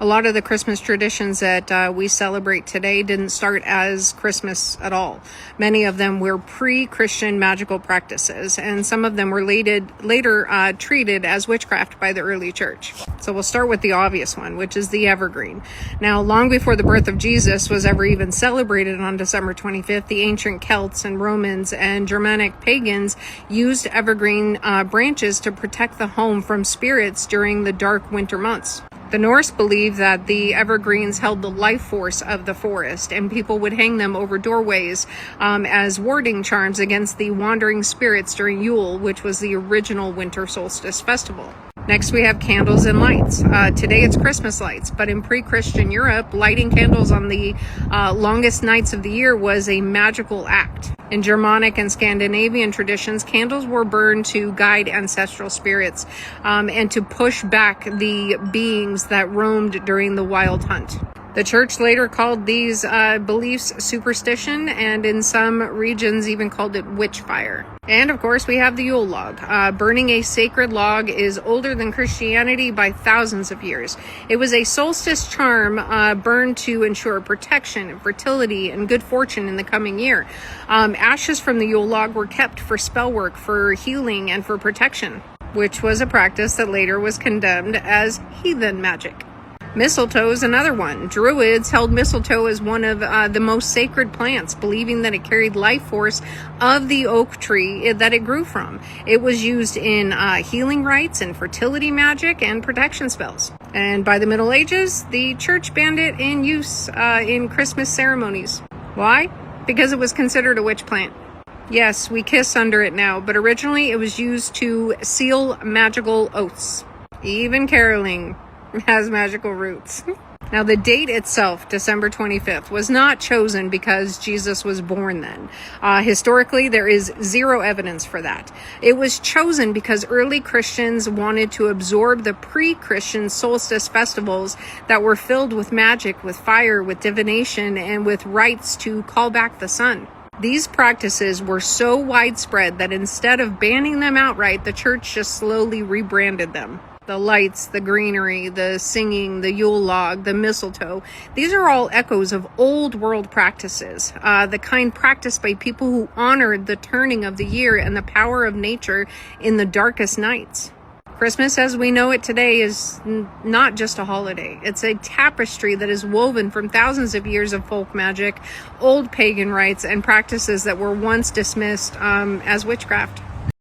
A lot of the Christmas traditions that we celebrate today didn't start as Christmas at all. Many of them were pre-Christian magical practices, and some of them were later treated as witchcraft by the early church. So we'll start with the obvious one, which is the evergreen. Now, long before the birth of Jesus was ever even celebrated on December 25th, the ancient Celts and Romans and Germanic pagans used evergreen branches to protect the home from spirits during the dark winter months. The Norse believed that the evergreens held the life force of the forest, and people would hang them over doorways as warding charms against the wandering spirits during Yule, which was the original winter solstice festival. Next, we have candles and lights. Today it's Christmas lights, but in pre-Christian Europe, lighting candles on the longest nights of the year was a magical act. In Germanic and Scandinavian traditions, candles were burned to guide ancestral spirits and to push back the beings that roamed during the wild hunt. The church later called these beliefs superstition, and in some regions even called it witch fire. And of course, we have the Yule log. Burning a sacred log is older than Christianity by thousands of years. It was a solstice charm burned to ensure protection and fertility and good fortune in the coming year. Ashes from the Yule log were kept for spell work, for healing, and for protection, which was a practice that later was condemned as heathen magic. Mistletoe is another one. Druids held mistletoe as one of the most sacred plants, believing that it carried life force of the oak tree that it grew from. It was used in healing rites and fertility magic and protection spells. And by the Middle Ages, the church banned it in use in Christmas ceremonies. Why? Because it was considered a witch plant. Yes, we kiss under it now, but originally it was used to seal magical oaths. Even caroling has magical roots. Now, the date itself, December 25th, was not chosen because Jesus was born then. Historically, there is zero evidence for that. It was chosen because early Christians wanted to absorb the pre-Christian solstice festivals that were filled with magic, with fire, with divination, and with rites to call back the sun. These practices were so widespread that instead of banning them outright, the church just slowly rebranded them. The lights, the greenery, the singing, the Yule log, the mistletoe. These are all echoes of old world practices, the kind practiced by people who honored the turning of the year and the power of nature in the darkest nights. Christmas as we know it today is not just a holiday. It's a tapestry that is woven from thousands of years of folk magic, old pagan rites, and practices that were once dismissed as witchcraft.